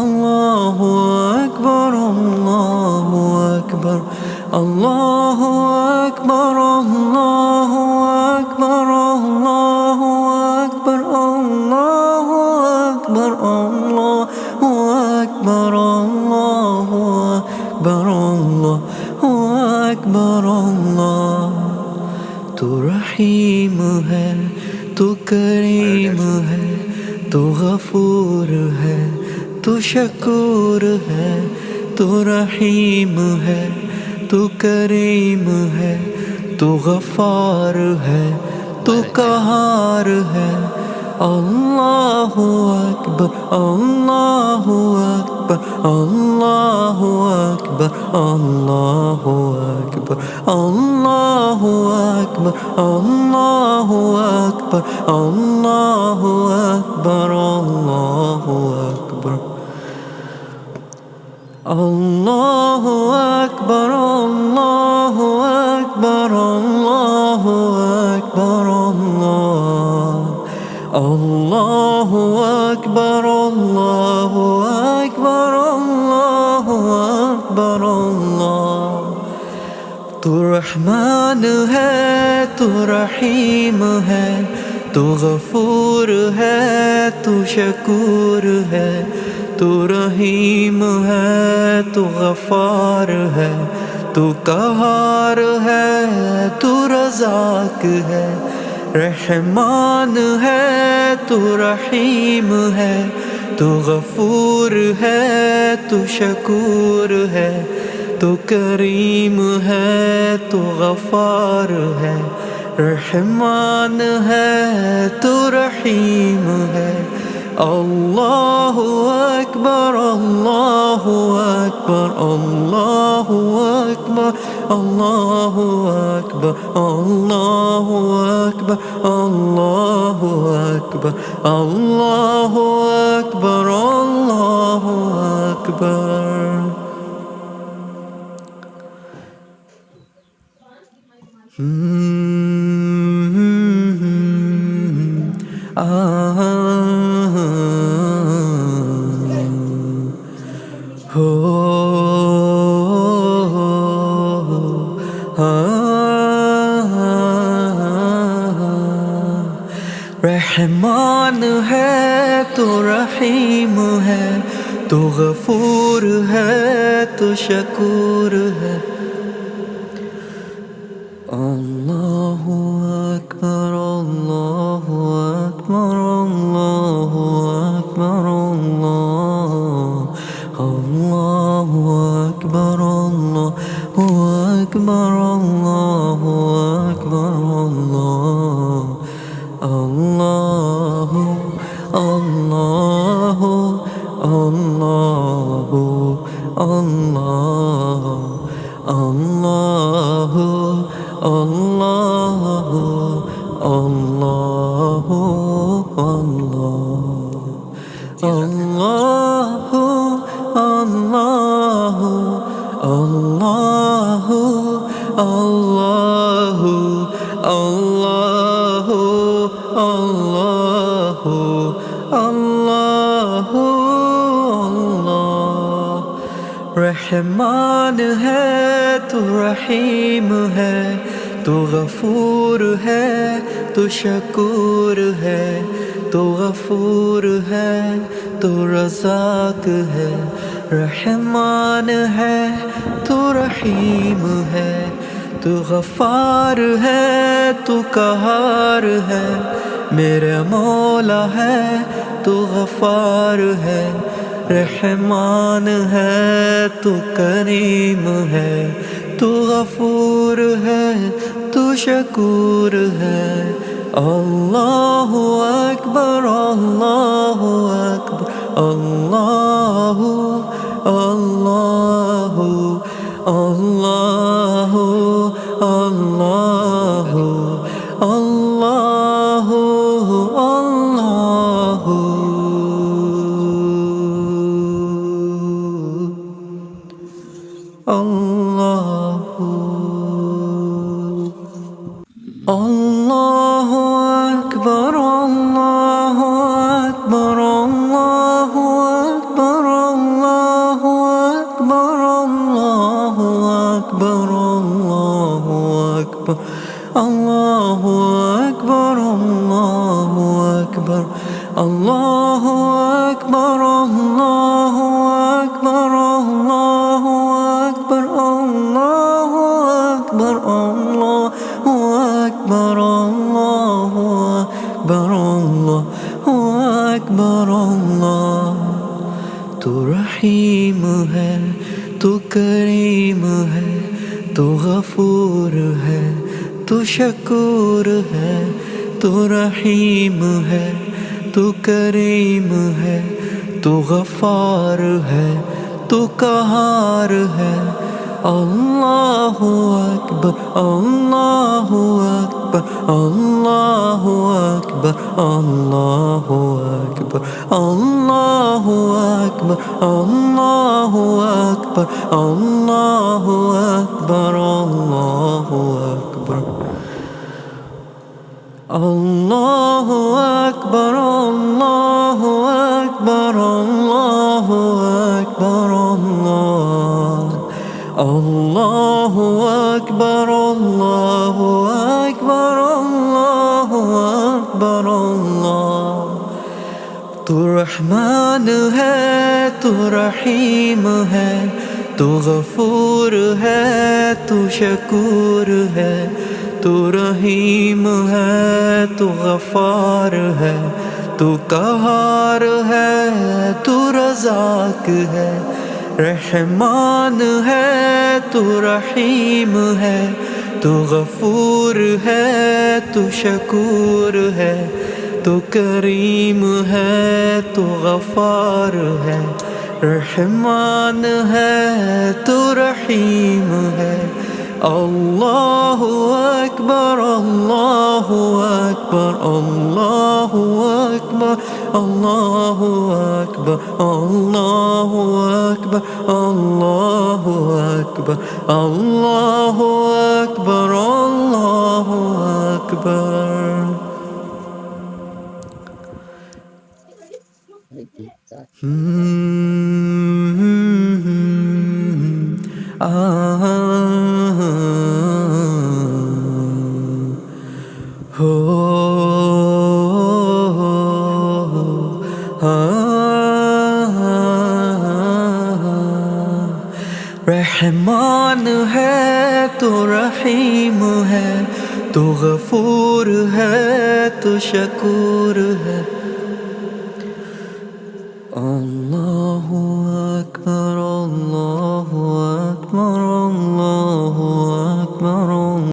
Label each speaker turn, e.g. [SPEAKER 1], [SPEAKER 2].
[SPEAKER 1] Allahu Akbar, Allahu Akbar, Allahu Akbar, Allahu Akbar, Allahu Akbar, Allahu Akbar, Allahu Akbar, Allahu Akbar, Allahu Akbar, Allah। तू रहीम है, तू करीम है, तू गफूर है, तू शकूर है। तू रहीम है, तू करीम है, तू गफार है, तू कहार है। अल्लाहु अकबर, अल्लाहु अकबर, अल्लाहु अकबर, अल्लाहु अकबर, अल्लाहु अकबर, अल्लाहु अकबर, अल्लाहु अकबर, अल्लाहु अकबर, अल्लाहु अकबर, अल्लाहु अकबर, अल्लाहु अकबर, अल्लाहु अकबर, अल्लाहु अकबर, अल्लाहु अकबर, अल्लाह। तू रहमान है, तू रहीम है, तू गफूर है, तू शकूर है। तू रहीम है, तू गफार है, तू कहार है, तू रज़ाक है। रहमान है, तू रहीम है, तू गफूर है, तू शकूर है। तू करीम है, तू गफार है। रहमान है, तू रहीम है। अल्लाहु अकबर, अल्लाहु अकबर, अल्लाहु अकबर, अल्लाहु अकबर, अल्लाहु अकबर, अल्लाहु अकबर, अल्लाहु अकबर, अल्लाहु अकबर। रहमान है, तू रहीम है, तू गफूर है, तू शकूर है। अल्लाहु अकबर, अल्लाहु अकबर, अल्लाहु अकबर, अल्लाहु अकबर, अल्लाहु अकबर, अल्लाहु अकबर, अल्लाहु अल्लाहु अल्लाहु अल्लाहु अल्लाहु अल्लाहु अल्लाहु अल्लाहु अल्लाहु अल्लाहु अल्लाहु अल्लाहु अल्लाहु अल्लाह। रहमान है, तू रहीम है, तू गफूर है, तू शकूर है। तू गफूर है, तू रज़ाक है। रहमान है, तू रहीम है, तू गफार है, तू कहार है। मेरा मौला है, तू गफार है। रहमान है, तू करीम है, तू गफूर है, तू शकूर है। अल्लाहु अकबर, अल्लाहु अकबर, अल्लाहु अल्लाहु अल्लाहु अल्लाहु अल्लाहु अल्लाहु अल्लाहु। अल्लाहु अकबर, अल्लाहु अकबर, अल्लाहु अकबर, रहीम है, तू करीम है, तू गफूर है, तू शकूर है। तू रहीम है, तू करीम है, तू गफ़ार है, तू कहार है। अल्लाहु अकबर, अल्लाहु अकबर, अल्लाहु अकबर, अल्लाहु अकबर, अल्लाहु अकबर, अल्लाहु अकबर, अल्लाहु अकबर, अल्लाहु अकबर, अल्लाहु अकबर, अल्लाहु अकबर, अल्लाहु अकबर, अल्लाहु अकबर, अल्लाहु अकबर, अल्लाहु अकबर, तू रहमान है, तू रहीम है, तू गफूर है, तू शकूर है। तू रहीम है, तू गफ़ार है, तू कहार है, तू रज़ाक है। रहमान है, तू रहीम है, तू गफूर है, तू शकूर है। तू करीम है, तू गफ़ार है। रहमान है, तू रहीम है। अल्लाहु अकबर, अल्लाहु अकबर, अल्लाहु अकबर, अल्लाहु अकबर, अल्लाहु अकबर, अल्लाहु अकबर, अल्लाहु अकबर, अल्लाहु अकबर। रहमान है, तू रहीम है, तू गफूर है, तू शकूर है। अल्लाहु अकबर।